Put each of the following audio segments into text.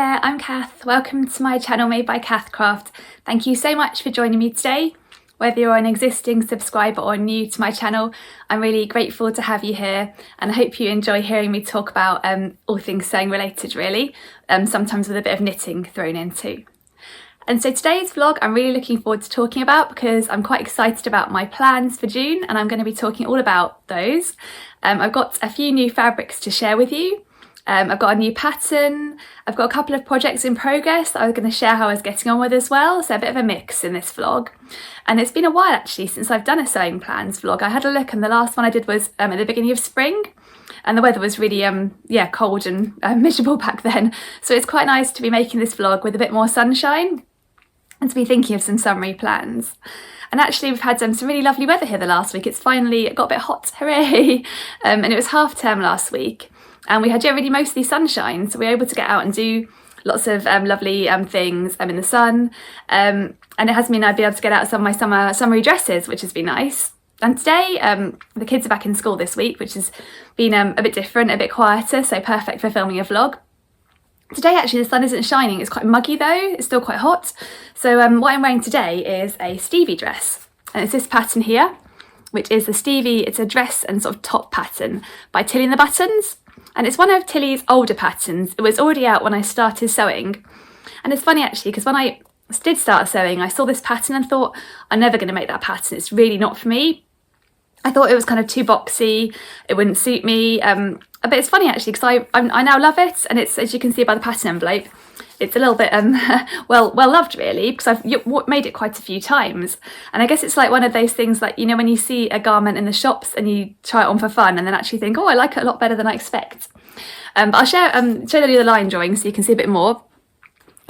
Hi there, I'm Cath. Welcome to my channel made by Cath Craft. Thank you so much for joining me today. Whether you're an existing subscriber or new to my channel, I'm really grateful to have you here, and I hope you enjoy hearing me talk about all things sewing related really, sometimes with a bit of knitting thrown in too. And so today's vlog I'm really looking forward to talking about because I'm quite excited about my plans for June, and I'm going to be talking all about those. I've got a few new fabrics to share with you. I've got a new pattern, I've got a couple of projects in progress that I was going to share how I was getting on with as well, so a bit of a mix in this vlog. And it's been a while actually since I've done a sewing plans vlog. I had a look and the last one I did was at the beginning of spring, and the weather was really cold and miserable back then, so it's quite nice to be making this vlog with a bit more sunshine and to be thinking of some summery plans. And actually we've had some really lovely weather here the last week. It's finally got a bit hot, hooray! And it was half term last week. And we had really mostly sunshine, so we were able to get out and do lots of lovely things in the sun. And it has meant I'd be able to get out some of my summery dresses, which has been nice. And today, the kids are back in school this week, which has been a bit different, a bit quieter, so perfect for filming a vlog. Today actually the sun isn't shining, it's quite muggy though, it's still quite hot. So what I'm wearing today is a Stevie dress, and it's this pattern here, which is the Stevie, it's a dress and sort of top pattern by Tilly and the Buttons. And it's one of Tilly's older patterns. It was already out when I started sewing. And it's funny actually, because when I did start sewing, I saw this pattern and thought, I'm never going to make that pattern. It's really not for me. I thought it was kind of too boxy. It wouldn't suit me. But it's funny actually, because I now love it. And it's, as you can see by the pattern envelope, it's a little bit well loved really, because I've made it quite a few times. And I guess it's like one of those things, like, you know, when you see a garment in the shops and you try it on for fun and then actually think, oh, I like it a lot better than I expect. But I'll show you the line drawing so you can see a bit more.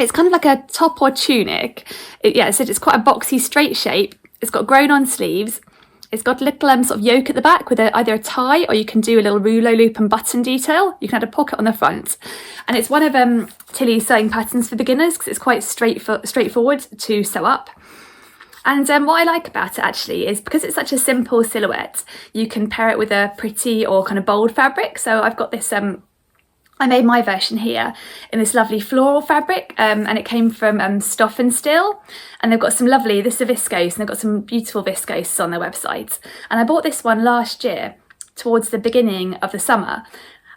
It's kind of like a top or tunic. It's quite a boxy straight shape. It's got grown on sleeves. It's got a little sort of yoke at the back with either a tie, or you can do a little rouleau loop and button detail. You can add a pocket on the front. And it's one of Tilly's sewing patterns for beginners because it's quite straightforward to sew up. And what I like about it actually is because it's such a simple silhouette, you can pair it with a pretty or kind of bold fabric. So I've got this, I made my version here in this lovely floral fabric, and it came from Stoff and Still, and they've got some lovely, this is a viscose, and they've got some beautiful viscose on their website. And I bought this one last year towards the beginning of the summer,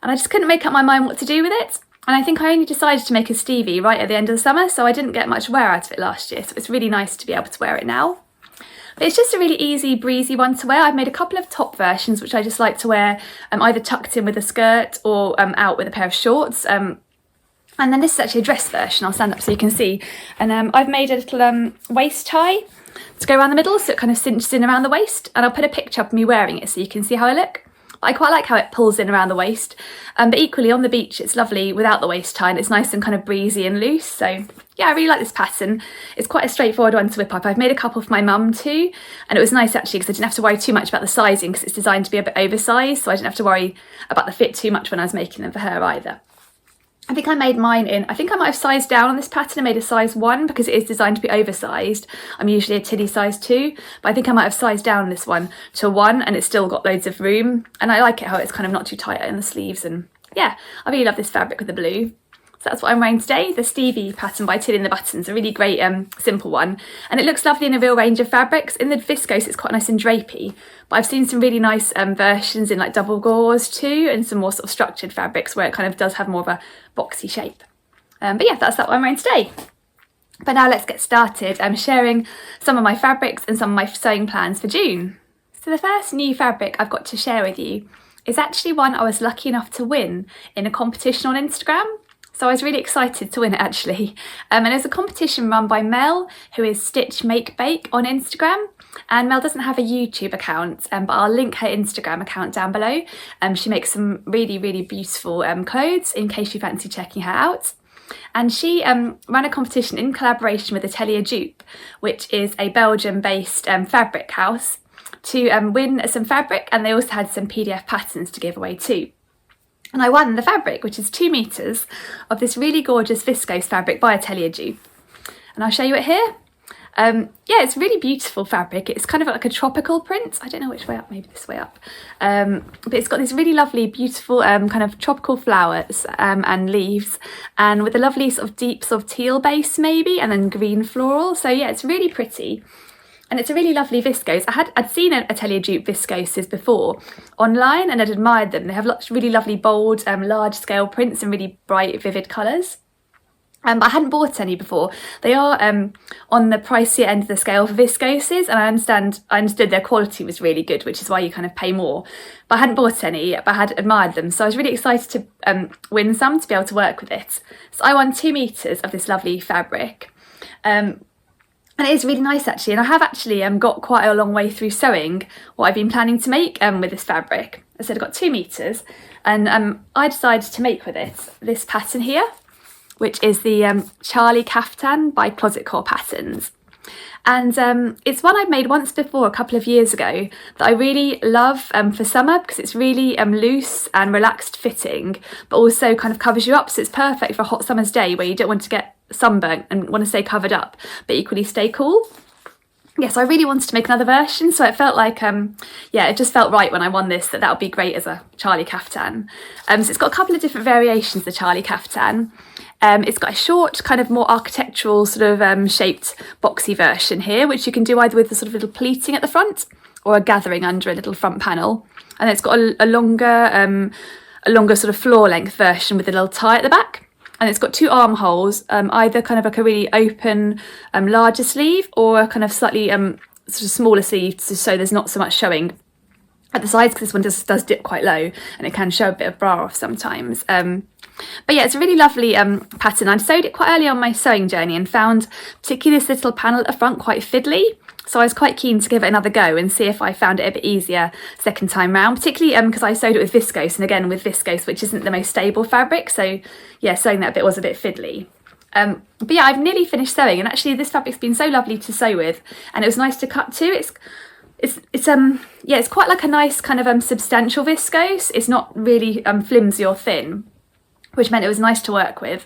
and I just couldn't make up my mind what to do with it. And I think I only decided to make a Stevie right at the end of the summer, so I didn't get much wear out of it last year, so it's really nice to be able to wear it now. But it's just a really easy, breezy one to wear. I've made a couple of top versions, which I just like to wear either tucked in with a skirt or out with a pair of shorts. And then this is actually a dress version. I'll stand up so you can see. And I've made a little waist tie to go around the middle, so it kind of cinches in around the waist. And I'll put a picture of me wearing it so you can see how I look. I quite like how it pulls in around the waist, but equally on the beach it's lovely without the waist tie, and it's nice and kind of breezy and loose. So yeah, I really like this pattern. It's quite a straightforward one to whip up. I've made a couple for my mum too, and it was nice actually because I didn't have to worry too much about the sizing because it's designed to be a bit oversized, so I didn't have to worry about the fit too much when I was making them for her either. I think I made mine in, I think I might have sized down on this pattern. I made a size 1 because it is designed to be oversized. I'm usually a Tilly size 2, but I think I might have sized down this one to 1, and it's still got loads of room. And I like it how it's kind of not too tight in the sleeves, and yeah, I really love this fabric with the blue. So that's what I'm wearing today, the Stevie pattern by Tilly and the Buttons, a really great simple one. And it looks lovely in a real range of fabrics. In the viscose it's quite nice and drapey, but I've seen some really nice versions in like double gauze too, and some more sort of structured fabrics where it kind of does have more of a boxy shape. But yeah, that's what I'm wearing today. But now let's get started. I'm sharing some of my fabrics and some of my sewing plans for June. So the first new fabric I've got to share with you is actually one I was lucky enough to win in a competition on Instagram. So I was really excited to win it actually. And it was a competition run by Mel, who is Stitch Make Bake on Instagram. And Mel doesn't have a YouTube account, but I'll link her Instagram account down below. She makes some really, really beautiful clothes in case you fancy checking her out. And she ran a competition in collaboration with Atelier Dupe, which is a Belgium-based fabric house, to win some fabric, and they also had some PDF patterns to give away too. And I won the fabric, which is 2 meters of this really gorgeous viscose fabric by Atelier Dupe. And I'll show you it here. Yeah, it's really beautiful fabric. It's kind of like a tropical print. I don't know which way up, maybe this way up. But it's got these really lovely, beautiful kind of tropical flowers and leaves, and with a lovely sort of deep sort of teal base maybe, and then green floral. So yeah, it's really pretty. And it's a really lovely viscose. I'd seen Atelier Dupe viscoses before online, and I'd admired them. They have lots of really lovely bold, large scale prints and really bright, vivid colours. But I hadn't bought any before. They are on the pricier end of the scale for viscoses, and I understood their quality was really good, which is why you kind of pay more. But I hadn't bought any, but I had admired them. So I was really excited to win some to be able to work with it. So I won 2 meters of this lovely fabric. And it is really nice actually, and I have actually got quite a long way through sewing what I've been planning to make with this fabric. I said I've got 2 meters, and I decided to make with it this pattern here, which is the Charlie Caftan by Closetcore Patterns. And it's one I've made once before a couple of years ago that I really love for summer, because it's really loose and relaxed fitting, but also kind of covers you up, so it's perfect for a hot summer's day where you don't want to get sunburnt and want to stay covered up but equally stay cool. Yes, I really wanted to make another version, so it felt like yeah, it just felt right when I won this that would be great as a Charlie Caftan. So it's got a couple of different variations of the Charlie Caftan. It's got a short, kind of more architectural sort of shaped boxy version here, which you can do either with the sort of little pleating at the front or a gathering under a little front panel. And it's got a longer sort of floor length version with a little tie at the back. And it's got 2 armholes, either kind of like a really open, larger sleeve, or a kind of slightly sort of smaller sleeve, so there's not so much showing at the sides, because this one does dip quite low and it can show a bit of bra off sometimes. But yeah, it's a really lovely pattern. I sewed it quite early on my sewing journey and found particularly this little panel at the front quite fiddly. So I was quite keen to give it another go and see if I found it a bit easier second time round, particularly because I sewed it with viscose, and again with viscose, which isn't the most stable fabric. So yeah, sewing that bit was a bit fiddly. But yeah, I've nearly finished sewing, and actually this fabric's been so lovely to sew with, and it was nice to cut too. It's quite like a nice kind of substantial viscose. It's not really flimsy or thin, which meant it was nice to work with.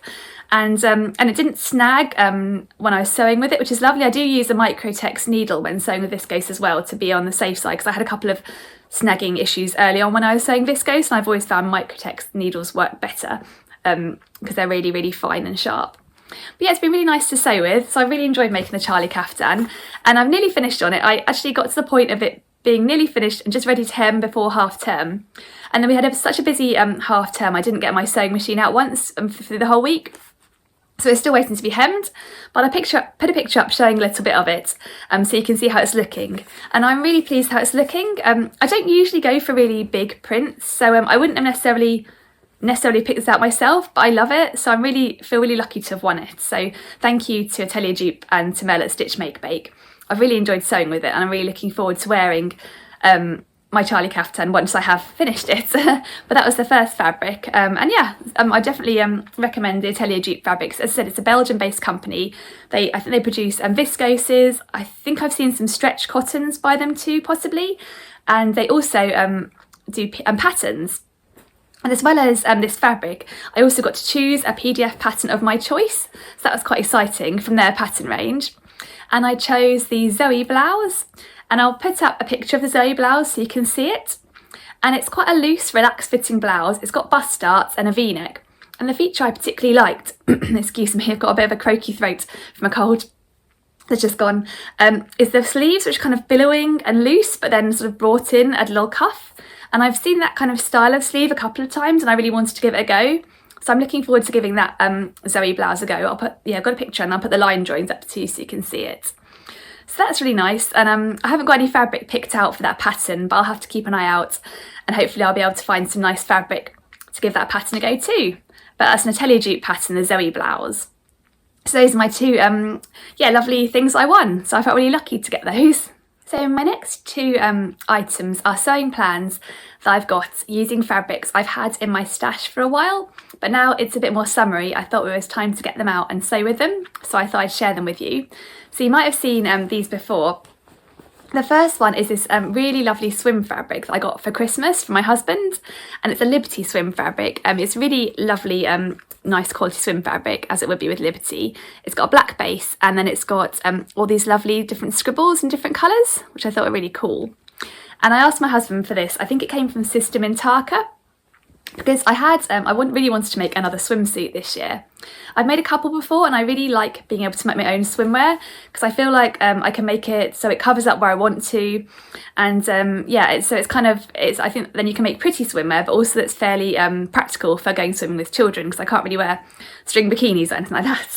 And it didn't snag when I was sewing with it, which is lovely. I do use a Microtex needle when sewing with viscose as well, to be on the safe side, because I had a couple of snagging issues early on when I was sewing viscose, and I've always found Microtex needles work better because they're really, really fine and sharp. But yeah, it's been really nice to sew with, so I really enjoyed making the Charlie Caftan, and I've nearly finished on it. I actually got to the point of it being nearly finished and just ready to hem before half term, and then we had such a busy half term, I didn't get my sewing machine out once through the whole week. So it's still waiting to be hemmed, but I put a picture up showing a little bit of it, so you can see how it's looking. And I'm really pleased how it's looking. I don't usually go for really big prints, so I wouldn't have necessarily picked this out myself, but I love it, so feel really lucky to have won it. So thank you to Atelier Dupe and to Mel at Stitch Make Bake. I've really enjoyed sewing with it, and I'm really looking forward to wearing my Charlie Caftan once I have finished it. But that was the first fabric, and yeah, I definitely recommend the Atelier Dupe fabrics. As I said, it's a Belgian-based company. I think they produce viscoses. I think I've seen some stretch cottons by them too, possibly, and they also do patterns. And as well as this fabric, I also got to choose a PDF pattern of my choice, so that was quite exciting, from their pattern range. And I chose the Zoe Blouse, and I'll put up a picture of the Zoe Blouse so you can see it. And it's quite a loose, relaxed fitting blouse. It's got bust darts and a V-neck. And the feature I particularly liked, excuse me, I've got a bit of a croaky throat from a cold that's just gone, is the sleeves, which are kind of billowing and loose, but then sort of brought in at a little cuff. And I've seen that kind of style of sleeve a couple of times, and I really wanted to give it a go. So I'm looking forward to giving that Zoe Blouse a go. I've got a picture, and I'll put the line drawings up too so you can see it. So that's really nice, and I haven't got any fabric picked out for that pattern, but I'll have to keep an eye out, and hopefully I'll be able to find some nice fabric to give that pattern a go too. But that's an Atelier Dupe pattern, the Zoe Blouse. So those are my 2 lovely things I won, so I felt really lucky to get those. So my next 2 items are sewing plans that I've got using fabrics I've had in my stash for a while, but now it's a bit more summery. I thought it was time to get them out and sew with them, so I thought I'd share them with you. So you might have seen these before. The first one is this really lovely swim fabric that I got for Christmas from my husband, and it's a Liberty swim fabric. It's really lovely, nice quality swim fabric, as it would be with Liberty. It's got a black base, and then it's got all these lovely different scribbles in different colours, which I thought were really cool. And I asked my husband for this. I think it came from System in Taka, because I really wanted to make another swimsuit this year. I've made a couple before, and I really like being able to make my own swimwear, because I feel like I can make it so it covers up where I want to, and I think then you can make pretty swimwear, but also it's fairly practical for going swimming with children, because I can't really wear string bikinis or anything like that.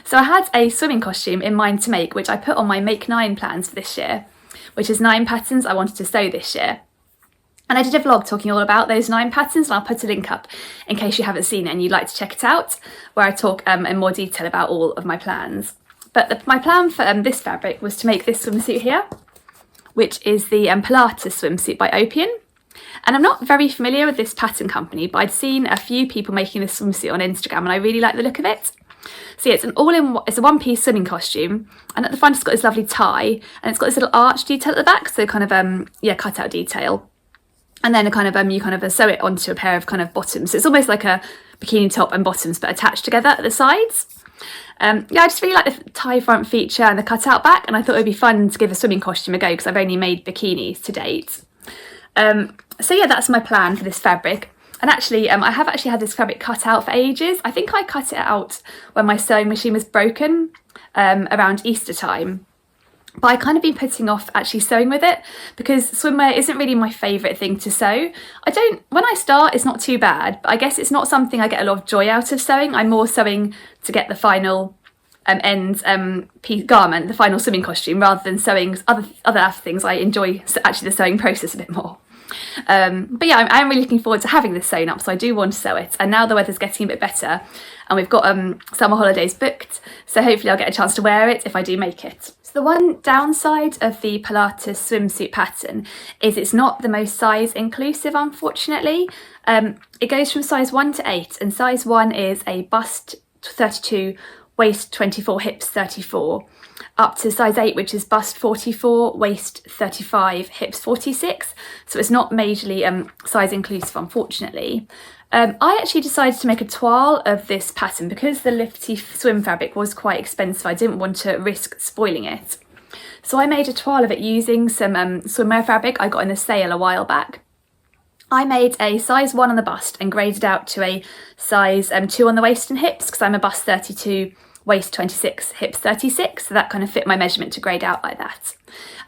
So I had a swimming costume in mind to make, which I put on my Make 9 plans for this year, which is 9 patterns I wanted to sew this year. And I did a vlog talking all about those 9 patterns, and I'll put a link up in case you haven't seen it and you'd like to check it out, where I talk in more detail about all of my plans. But my plan for this fabric was to make this swimsuit here, which is the Pilates Swimsuit by Opian. And I'm not very familiar with this pattern company, but I'd seen a few people making this swimsuit on Instagram, and I really like the look of it. So yeah, it's a one-piece swimming costume, and at the front it's got this lovely tie, and it's got this little arch detail at the back, so kind of cut-out detail. And then you sew it onto a pair of kind of bottoms. So it's almost like a bikini top and bottoms, but attached together at the sides. I just really like the tie front feature and the cutout back, and I thought it would be fun to give a swimming costume a go, because I've only made bikinis to date. So yeah, that's my plan for this fabric. And actually, I have actually had this fabric cut out for ages. I think I cut it out when my sewing machine was broken around Easter time. But I kind of been putting off actually sewing with it, because swimwear isn't really my favourite thing to sew. When I start, it's not too bad, but I guess it's not something I get a lot of joy out of sewing. I'm more sewing to get the final garment, the final swimming costume, rather than sewing other things. I enjoy actually the sewing process a bit more. But yeah, I'm really looking forward to having this sewn up, so I do want to sew it. And now the weather's getting a bit better, and we've got summer holidays booked, so hopefully I'll get a chance to wear it if I do make it. So the one downside of the Pilates swimsuit pattern is it's not the most size inclusive, unfortunately. It goes from size 1 to 8, and size 1 is a bust 32, waist 24, hips 34, up to size 8, which is bust 44, waist 35, hips 46. So it's not majorly size inclusive, unfortunately. I actually decided to make a toile of this pattern because the Liberty swim fabric was quite expensive. I didn't want to risk spoiling it. So I made a toile of it using some swimwear fabric I got in a sale a while back. I made a size 1 on the bust and graded out to a size 2 on the waist and hips, because I'm a bust 32, waist 26, hips 36, so that kind of fit my measurement to grade out like that.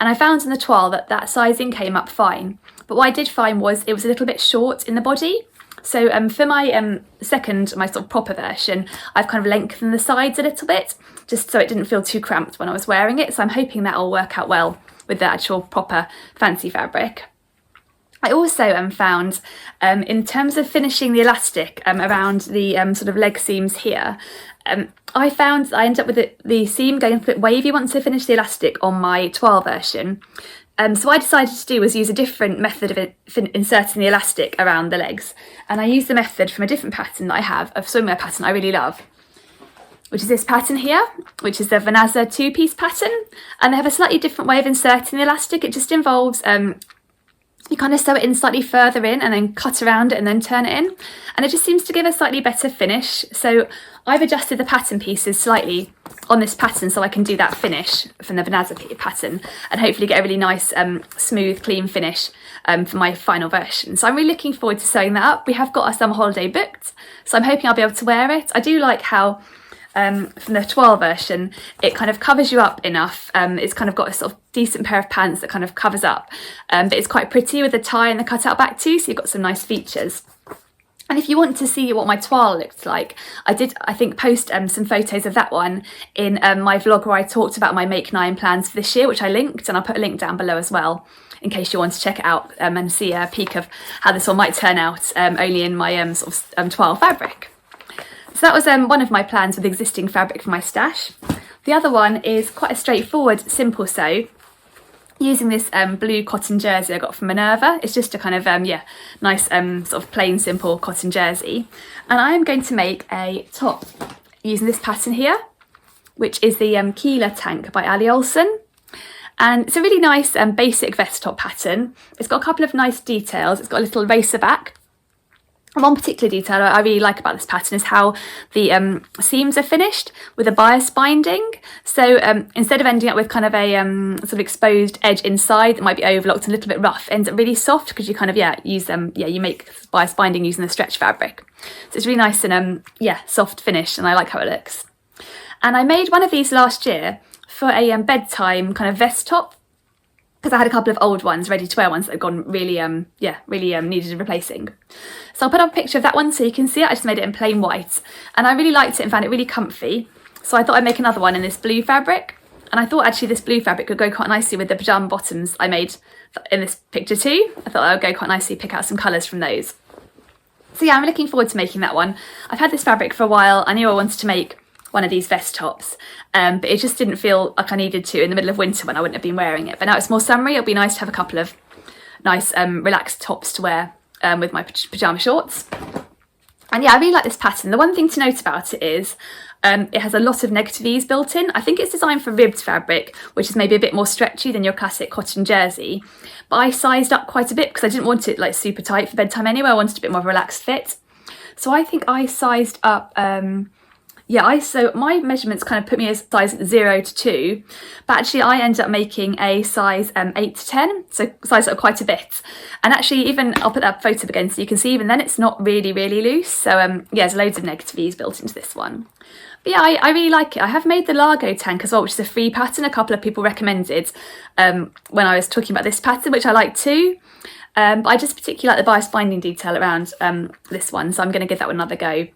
And I found in the toile that sizing came up fine, but what I did find was it was a little bit short in the body. So for my my sort of proper version, I've kind of lengthened the sides a little bit, just so it didn't feel too cramped when I was wearing it, so I'm hoping that will work out well with the actual proper fancy fabric. I also found, in terms of finishing the elastic around the sort of leg seams here, I found I ended up with the seam going a bit wavy once I finished the elastic on my toile version. So what I decided to do was use a different method of inserting the elastic around the legs. And I used the method from a different pattern that I have, a swimwear pattern I really love, which is this pattern here, which is the Vanazza 2-piece pattern. And they have a slightly different way of inserting the elastic. It just involves you kind of sew it in slightly further in and then cut around it and then turn it in, and it just seems to give a slightly better finish. So I've adjusted the pattern pieces slightly on this pattern so I can do that finish from the Vanazza pattern and hopefully get a really nice smooth clean finish for my final version. So I'm really looking forward to sewing that up. We have got our summer holiday booked, so I'm hoping I'll be able to wear it. I do like how from the toile version it kind of covers you up enough. It's kind of got a sort of decent pair of pants that kind of covers up, but it's quite pretty with the tie and the cutout back too, so you've got some nice features. And if you want to see what my toile looked like, I think post some photos of that one in my vlog where I talked about my Make 9 plans for this year, which I linked, and I'll put a link down below as well in case you want to check it out and see a peek of how this one might turn out only in my toile fabric. So that was one of my plans with existing fabric for my stash. The other one is quite a straightforward, simple sew, using this blue cotton jersey I got from Minerva. It's just a kind of, nice sort of plain, simple cotton jersey. And I am going to make a top using this pattern here, which is the Kila tank by Ali Olsen. And it's a really nice basic vest top pattern. It's got a couple of nice details. It's got a little racer back. One particular detail I really like about this pattern is how the seams are finished with a bias binding. So instead of ending up with kind of a sort of exposed edge inside that might be overlocked and a little bit rough, it ends up really soft because you kind of use you make bias binding using the stretch fabric. So it's really nice and soft finish, and I like how it looks. And I made one of these last year for a bedtime kind of vest top, because I had a couple of old ones, ready to wear ones that had gone really needed replacing. So I'll put up a picture of that one so you can see it. I just made it in plain white, and I really liked it and found it really comfy. So I thought I'd make another one in this blue fabric, and I thought actually this blue fabric would go quite nicely with the pyjama bottoms I made in this picture too. I thought that would go quite nicely, pick out some colours from those. So yeah, I'm looking forward to making that one. I've had this fabric for a while. I knew I wanted to make one of these vest tops, but it just didn't feel like I needed to in the middle of winter when I wouldn't have been wearing it. But now it's more summery, it'll be nice to have a couple of nice relaxed tops to wear with my pyjama shorts. And yeah, I really like this pattern. The one thing to note about it is it has a lot of negative ease built in. I think it's designed for ribbed fabric, which is maybe a bit more stretchy than your classic cotton jersey. But I sized up quite a bit because I didn't want it like super tight for bedtime anyway. I wanted a bit more of a relaxed fit. So I think I sized up so my measurements kind of put me as size 0 to 2, but actually I ended up making a size 8 to 10, so sized up quite a bit. And actually even, I'll put that photo up again so you can see, even then it's not really loose. So there's loads of negative ease built into this one. But yeah, I really like it. I have made the Largo tank as well, which is a free pattern. A couple of people recommended when I was talking about this pattern, which I like too. But I just particularly like the bias binding detail around this one, so I'm going to give that one another go.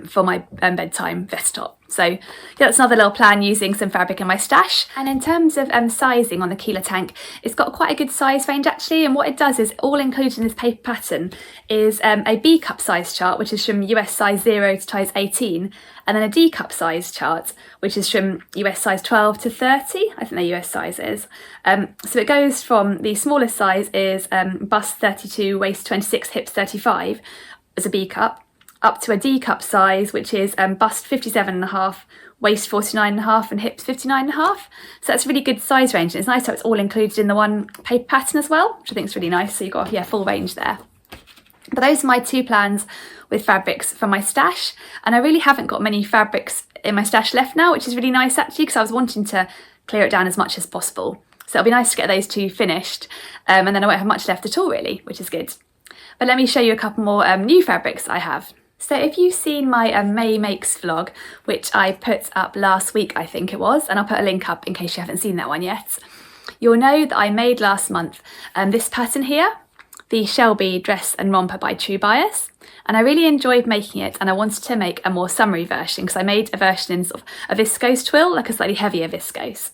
For my bedtime vest top. So yeah, that's another little plan using some fabric in my stash. And in terms of sizing on the Kila tank, it's got quite a good size range actually, and what it does is all included in this paper pattern is a B cup size chart, which is from US size 0 to size 18, and then a D cup size chart, which is from US size 12 to 30, I think they're US sizes. So it goes from, the smallest size is bust 32, waist 26, hips 35 as a B cup, up to a D cup size, which is bust 57.5, waist 49.5 and hips 59.5. So that's a really good size range, and it's nice how it's all included in the one paper pattern as well, which I think is really nice. So you've got full range there. But those are my two plans with fabrics from my stash, and I really haven't got many fabrics in my stash left now, which is really nice actually, because I was wanting to clear it down as much as possible. So it'll be nice to get those two finished, and then I won't have much left at all really, which is good. But let me show you a couple more new fabrics I have. So if you've seen my May Makes vlog, which I put up last week, I think it was, and I'll put a link up in case you haven't seen that one yet, you'll know that I made last month this pattern here, the Shelby Dress and Romper by True Bias, and I really enjoyed making it, and I wanted to make a more summery version because I made a version in sort of a viscose twill, like a slightly heavier viscose.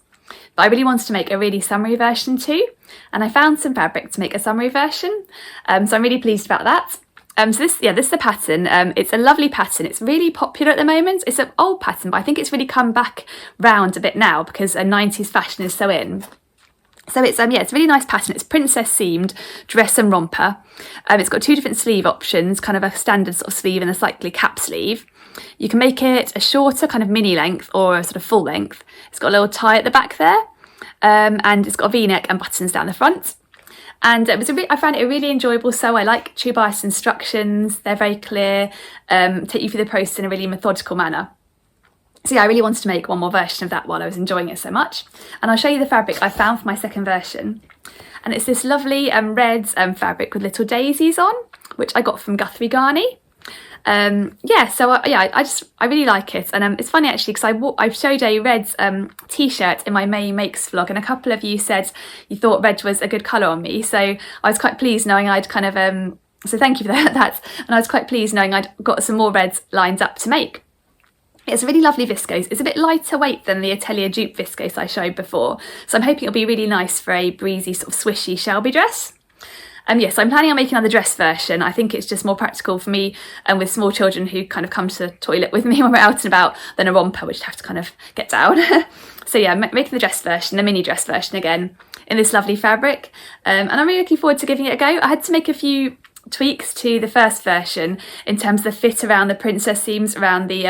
But I really wanted to make a really summery version too, and I found some fabric to make a summery version, so I'm really pleased about that. So this is the pattern. It's a lovely pattern. It's really popular at the moment. It's an old pattern, but I think it's really come back round a bit now because a 90s fashion is so in. So it's it's a really nice pattern. It's princess seamed dress and romper. It's got two different sleeve options, kind of a standard sort of sleeve and a slightly cap sleeve. You can make it a shorter kind of mini length or a sort of full length. It's got a little tie at the back there, and it's got a V-neck and buttons down the front. And I found it a really enjoyable sew. I like True Bias instructions. They're very clear, take you through the process in a really methodical manner. So yeah, I really wanted to make one more version of that while I was enjoying it so much. And I'll show you the fabric I found for my second version. And it's this lovely red fabric with little daisies on, which I got from Guthrie Garney. I really like it, and it's funny actually because I showed a red t-shirt in my May Makes vlog, and a couple of you said you thought red was a good colour on me, so I was quite pleased knowing I'd kind of so thank you for that, and I was quite pleased knowing I'd got some more reds lined up to make. It's a really lovely viscose. It's a bit lighter weight than the Atelier dupe viscose I showed before, so I'm hoping it'll be really nice for a breezy sort of swishy Shelby dress. Yes, I'm planning on making another dress version. I think it's just more practical for me and with small children who kind of come to the toilet with me when we're out and about than a romper, which I have to kind of get down. So yeah, I'm making the dress version, the mini dress version again, in this lovely fabric. And I'm really looking forward to giving it a go. I had to make a few tweaks to the first version in terms of the fit around the princess seams, around the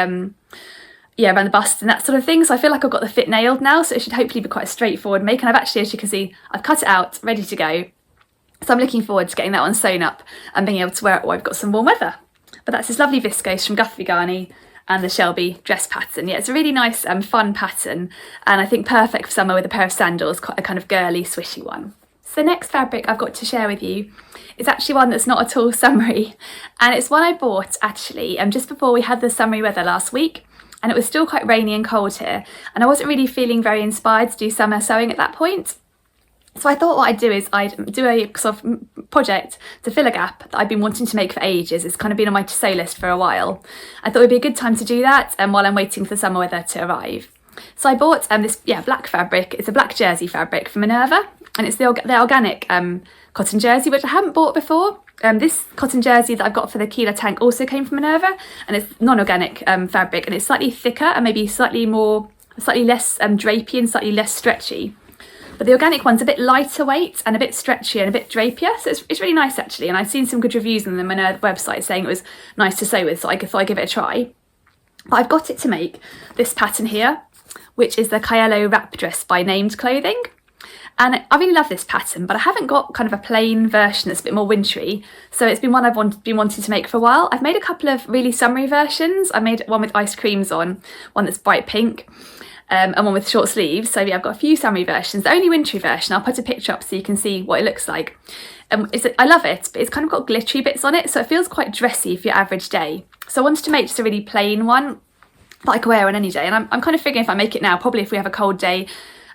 yeah, around the bust and that sort of thing. So I feel like I've got the fit nailed now, so it should hopefully be quite a straightforward make. And I've actually, as you can see, I've cut it out, ready to go. So I'm looking forward to getting that one sewn up and being able to wear it while I've got some warm weather. But that's this lovely viscose from Guthrie Ghani and the Shelby dress pattern. Yeah, it's a really nice fun pattern, and I think perfect for summer with a pair of sandals, quite a kind of girly swishy one. So the next fabric I've got to share with you is actually one that's not at all summery, and it's one I bought actually just before we had the summery weather last week, and it was still quite rainy and cold here, and I wasn't really feeling very inspired to do summer sewing at that point. So I thought what I'd do is I'd do a sort of project to fill a gap that I've been wanting to make for ages. It's kind of been on my to-sew list for a while. I thought it'd be a good time to do that while I'm waiting for the summer weather to arrive. So I bought this black fabric. It's a black jersey fabric from Minerva, and it's the organic cotton jersey, which I haven't bought before. This cotton jersey that I've got for the Kila tank also came from Minerva, and it's non-organic fabric, and it's slightly thicker and maybe slightly less drapey and slightly less stretchy. But the organic one's a bit lighter weight and a bit stretchier and a bit drapier, so it's really nice actually. And I've seen some good reviews on the Minerva website saying it was nice to sew with, so I thought I'd give it a try. But I've got it to make this pattern here, which is the Kaiela wrap dress by Named Clothing. And I really love this pattern, but I haven't got kind of a plain version that's a bit more wintry, so it's been one I've been wanting to make for a while. I've made a couple of really summery versions. I made one with ice creams on, one that's bright pink, and one with short sleeves. So yeah, I've got a few summery versions. The only wintry version, I'll put a picture up so you can see what it looks like. I love it, but it's kind of got glittery bits on it, so it feels quite dressy for your average day. So I wanted to make just a really plain one that I could wear on any day, and I'm kind of figuring if I make it now, probably if we have a cold day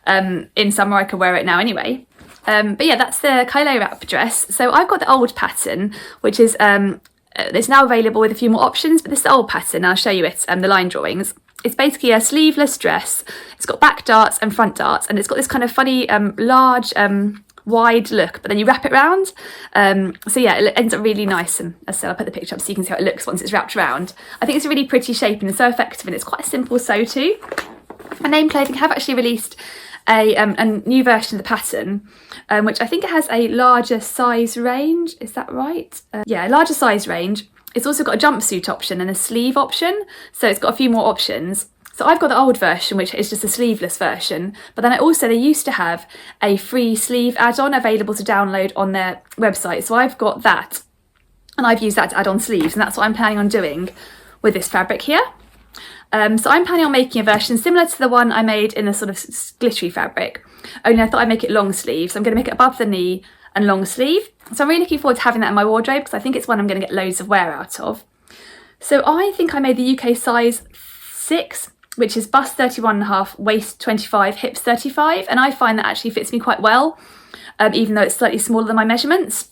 in summer, I could wear it now anyway. But yeah, that's the Kaiela wrap dress. So I've got the old pattern, which is it's now available with a few more options, but this is the old pattern. I'll show you it, the line drawings. It's basically a sleeveless dress. It's got back darts and front darts, and it's got this kind of funny large wide look, but then you wrap it round. So yeah, it ends up really nice, and as I said, I'll put the picture up so you can see how it looks once it's wrapped around. I think it's a really pretty shape and it's so effective, and it's quite a simple sew too. And Named Clothing have actually released a new version of the pattern, which I think it has a larger size range. Is that right? Yeah, a larger size range. It's also got a jumpsuit option and a sleeve option, so it's got a few more options. So I've got the old version, which is just a sleeveless version, but then they used to have a free sleeve add-on available to download on their website. So I've got that, and I've used that to add on sleeves, and that's what I'm planning on doing with this fabric here. So I'm planning on making a version similar to the one I made in a sort of glittery fabric, only I thought I'd make it long sleeves. I'm going to make it above the knee and long sleeve. So I'm really looking forward to having that in my wardrobe, because I think it's one I'm going to get loads of wear out of. So I think I made the UK size 6, which is bust 31.5, waist 25, hips 35, and I find that actually fits me quite well, even though it's slightly smaller than my measurements.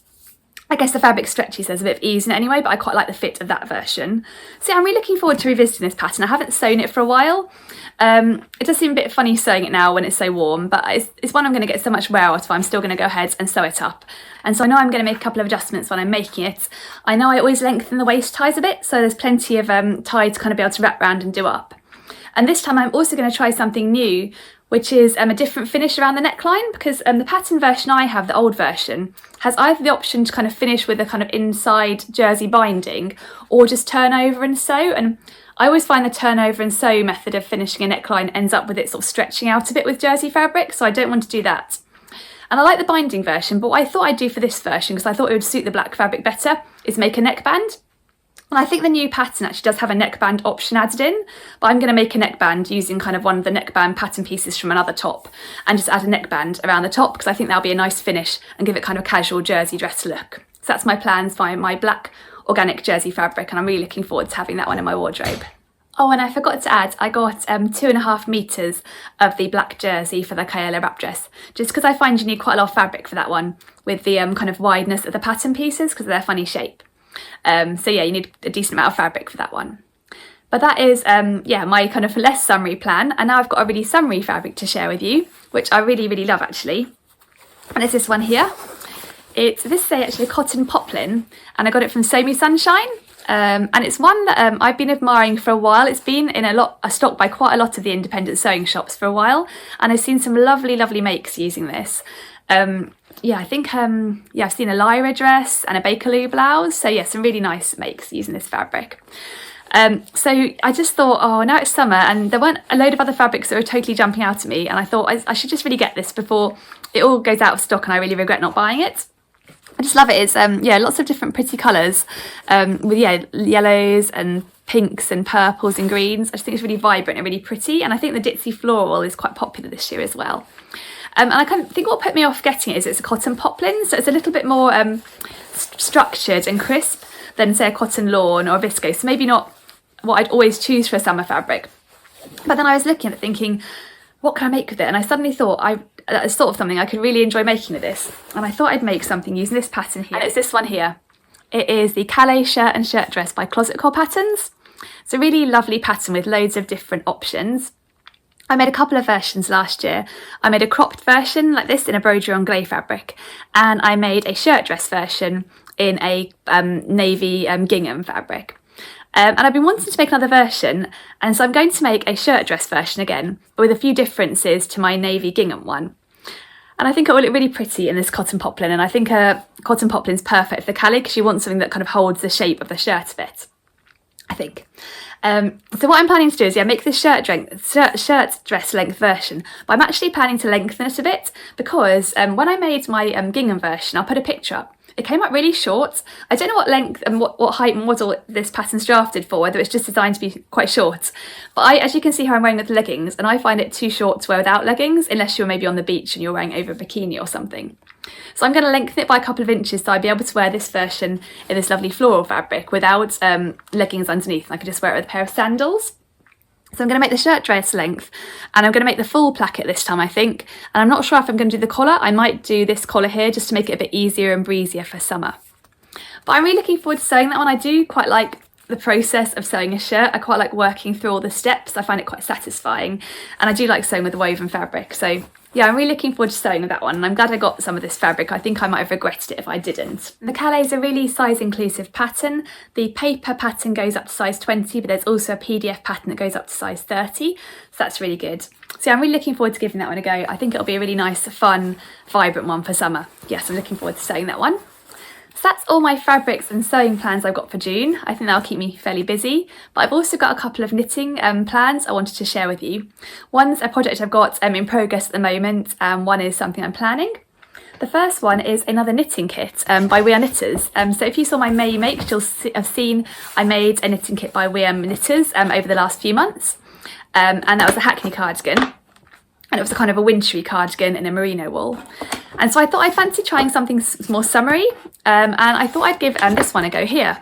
I guess the fabric stretchy, so there's a bit of ease in it anyway, but I quite like the fit of that version. So yeah, I'm really looking forward to revisiting this pattern. I haven't sewn it for a while. It does seem a bit funny sewing it now when it's so warm, but it's one I'm going to get so much wear out of. I'm still going to go ahead and sew it up. And so I know I'm going to make a couple of adjustments when I'm making it. I know I always lengthen the waist ties a bit, so there's plenty of tie to kind of be able to wrap around and do up. And this time I'm also going to try something new, which is a different finish around the neckline, because the pattern version I have, the old version, has either the option to kind of finish with a kind of inside jersey binding or just turn over and sew. And I always find the turn over and sew method of finishing a neckline ends up with it sort of stretching out a bit with jersey fabric, so I don't want to do that. And I like the binding version, but what I thought I'd do for this version, because I thought it would suit the black fabric better, is make a neckband. And I think the new pattern actually does have a neckband option added in, but I'm going to make a neckband using kind of one of the neckband pattern pieces from another top and just add a neckband around the top, because I think that'll be a nice finish and give it kind of a casual jersey dress look. So that's my plans for my black organic jersey fabric, and I'm really looking forward to having that one in my wardrobe. Oh, and I forgot to add, I got 2.5 metres of the black jersey for the Kaiela wrap dress, just because I find you need quite a lot of fabric for that one with the kind of wideness of the pattern pieces because of their funny shape. So yeah, you need a decent amount of fabric for that one. But that is, yeah, my kind of less summery plan. And now I've got a really summery fabric to share with you, which I really, really love actually. And it's this one here. This is actually a cotton poplin, and I got it from Sew Me Sunshine. And it's one that I've been admiring for a while. It's been in a stock by quite a lot of the independent sewing shops for a while, and I've seen some lovely, lovely makes using this. Yeah, I think yeah, I've seen a Lyra dress and a Bakerloo blouse. So yeah, some really nice makes using this fabric. So I just thought, oh, now it's summer, and there weren't a load of other fabrics that were totally jumping out at me, and I thought I should just really get this before it all goes out of stock and I really regret not buying it. I just love it. It's lots of different pretty colours, with yellows and pinks and purples and greens. I just think it's really vibrant and really pretty, and I think the ditzy floral is quite popular this year as well. And I kind of think what put me off getting it is it's a cotton poplin, so it's a little bit more structured and crisp than say a cotton lawn or a viscose, so maybe not what I'd always choose for a summer fabric. But then I was looking at it thinking, what can I make with it? And I suddenly thought I thought of something I could really enjoy making with this, and I thought I'd make something using this pattern here, and it's this one here. It is the Calais shirt and shirt dress by Closetcore patterns. It's a really lovely pattern with loads of different options. I made a couple of versions last year. I made a cropped version like this in a broderie on grey fabric, and I made a shirt dress version in a navy gingham fabric. And I've been wanting to make another version, and so I'm going to make a shirt dress version again, but with a few differences to my navy gingham one. And I think it will look really pretty in this cotton poplin, and I think cotton poplin's perfect for Calais because you want something that kind of holds the shape of the shirt a bit, I think. So what I'm planning to do is make this shirt dress length version, but I'm actually planning to lengthen it a bit because when I made my gingham version, I'll put a picture up. It came out really short. I don't know what length and what height model this pattern's drafted for, whether it's just designed to be quite short. But as you can see how I'm wearing with leggings, and I find it too short to wear without leggings, unless you're maybe on the beach and you're wearing over a bikini or something. So I'm going to lengthen it by a couple of inches so I'd be able to wear this version in this lovely floral fabric without leggings underneath, and I could just wear it with a pair of sandals. So I'm going to make the shirt dress length, and I'm going to make the full placket this time, I think. And I'm not sure if I'm going to do the collar. I might do this collar here just to make it a bit easier and breezier for summer. But I'm really looking forward to sewing that one. I do quite like the process of sewing a shirt. I quite like working through all the steps. I find it quite satisfying, and I do like sewing with woven fabric. So yeah, I'm really looking forward to sewing with that one, and I'm glad I got some of this fabric. I think I might have regretted it if I didn't. The Calais is a really size inclusive pattern. The paper pattern goes up to size 20, but there's also a PDF pattern that goes up to size 30, so that's really good. So yeah, I'm really looking forward to giving that one a go. I think it'll be a really nice, fun, vibrant one for summer. Yes, I'm looking forward to sewing that one. So that's all my fabrics and sewing plans I've got for June. I think that'll keep me fairly busy, but I've also got a couple of knitting plans I wanted to share with you. One's a project I've got in progress at the moment, and one is something I'm planning. The first one is another knitting kit by We Are Knitters. So if you saw my May Make, you'll have seen I made a knitting kit by We Are Knitters over the last few months, and that was a Hackney cardigan. And it was a kind of a wintry cardigan in a merino wool. And so I thought I fancied trying something more summery, and I thought I'd give this one a go here.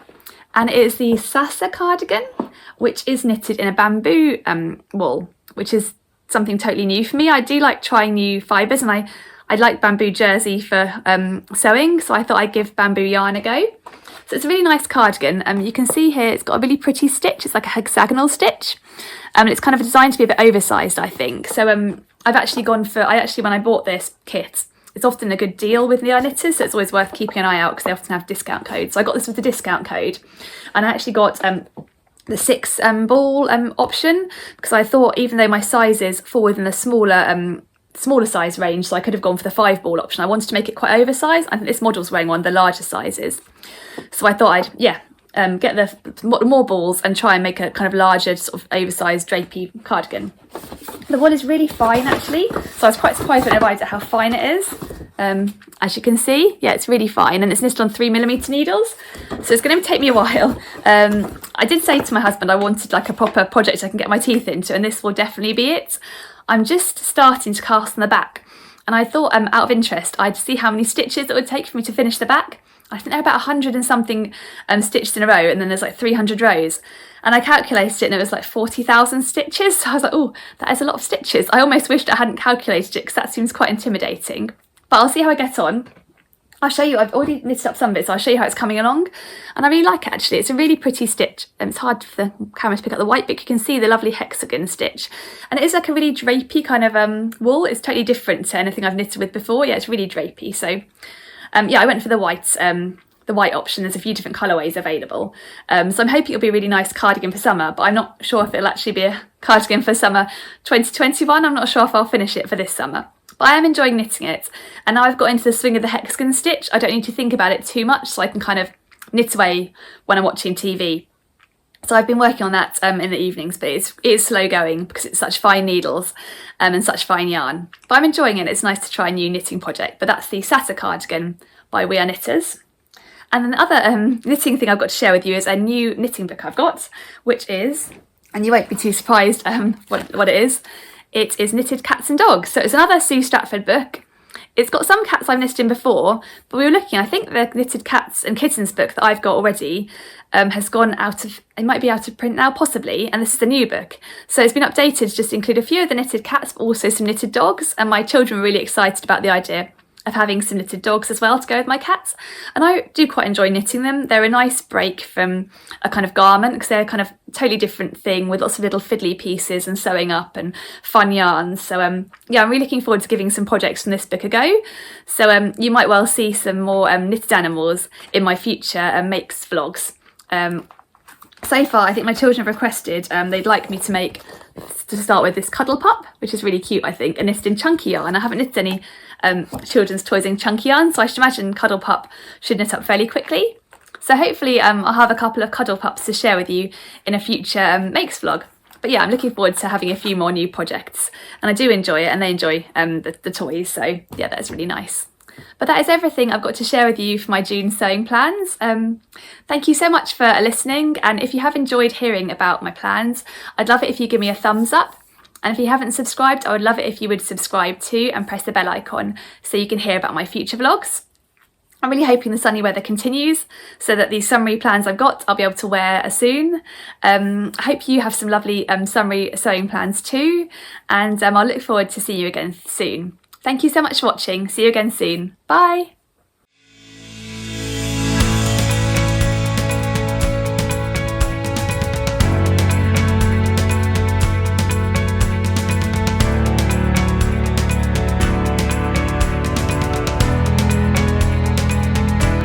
And it is the Sassa Cardigan, which is knitted in a bamboo wool, which is something totally new for me. I do like trying new fibres, and I like bamboo jersey for sewing, so I thought I'd give bamboo yarn a go. So it's a really nice cardigan. You can see here it's got a really pretty stitch. It's like a hexagonal stitch, and it's kind of designed to be a bit oversized, I think. So I've actually gone for, when I bought this kit, it's often a good deal with We Are Knitters, so it's always worth keeping an eye out because they often have discount codes. So I got this with the discount code, and I actually got the 6 ball option, because I thought even though my sizes fall within the smaller size range, so I could have gone for the 5 ball option, I wanted to make it quite oversized. I think this model's wearing one of the larger sizes, so I thought I'd get the more balls and try and make a kind of larger sort of oversized drapey cardigan. The wool is really fine actually, so I was quite surprised when I realised how fine it is. As you can see, yeah, it's really fine, and it's knitted on 3mm needles, so it's going to take me a while. I did say to my husband I wanted like a proper project I can get my teeth into, and this will definitely be it. I'm just starting to cast on the back, and I thought out of interest I'd see how many stitches it would take for me to finish the back. I think there are about 100 and something stitched in a row, and then there's like 300 rows. And I calculated it, and it was like 40,000 stitches. So I was like, oh, that is a lot of stitches. I almost wished I hadn't calculated it because that seems quite intimidating. But I'll see how I get on. I'll show you, I've already knitted up some of it, so I'll show you how it's coming along. And I really like it actually. It's a really pretty stitch. It's hard for the camera to pick up the white, but you can see the lovely hexagon stitch. And it is like a really drapey kind of wool. It's totally different to anything I've knitted with before. Yeah, it's really drapey. So yeah, I went for the white option. There's a few different colourways available. So I'm hoping it'll be a really nice cardigan for summer, but I'm not sure if it'll actually be a cardigan for summer 2021. I'm not sure if I'll finish it for this summer. But I am enjoying knitting it, and now I've got into the swing of the hexagon stitch. I don't need to think about it too much, so I can kind of knit away when I'm watching TV. So I've been working on that in the evenings, but it is slow going because it's such fine needles and such fine yarn. But I'm enjoying it. It's nice to try a new knitting project. But that's the Sassa Cardigan by We Are Knitters. And then the other knitting thing I've got to share with you is a new knitting book I've got, which is, and you won't be too surprised what it is. It is Knitted Cats and Dogs. So it's another Sue Stratford book. It's got some cats I've knitted in before, but we were looking, I think the Knitted Cats and Kittens book that I've got already has gone out of, it might be out of print now, possibly, and this is the new book. So it's been updated to just include a few of the knitted cats, but also some knitted dogs, and my children were really excited about the idea of having some knitted dogs as well to go with my cats. And I do quite enjoy knitting them. They're a nice break from a kind of garment because they're kind of totally different thing with lots of little fiddly pieces and sewing up and fun yarns. So yeah, I'm really looking forward to giving some projects from this book a go. So you might well see some more knitted animals in my future makes vlogs. So far, I think my children have requested they'd like me to make, to start with, this cuddle pup, which is really cute, I think, and knitted in chunky yarn. I haven't knitted any children's toys in chunky yarn, so I should imagine cuddle pup should knit up fairly quickly. So hopefully I'll have a couple of cuddle pups to share with you in a future makes vlog. But yeah, I'm looking forward to having a few more new projects, and I do enjoy it, and they enjoy the toys, so yeah, that's really nice. But that is everything I've got to share with you for my June sewing plans. Thank you so much for listening, and if you have enjoyed hearing about my plans, I'd love it if you give me a thumbs up. And if you haven't subscribed, I would love it if you would subscribe too and press the bell icon so you can hear about my future vlogs. I'm really hoping the sunny weather continues so that these summery plans I've got I'll be able to wear soon. I hope you have some lovely summery sewing plans too, and I'll look forward to seeing you again soon. Thank you so much for watching. See you again soon. Bye!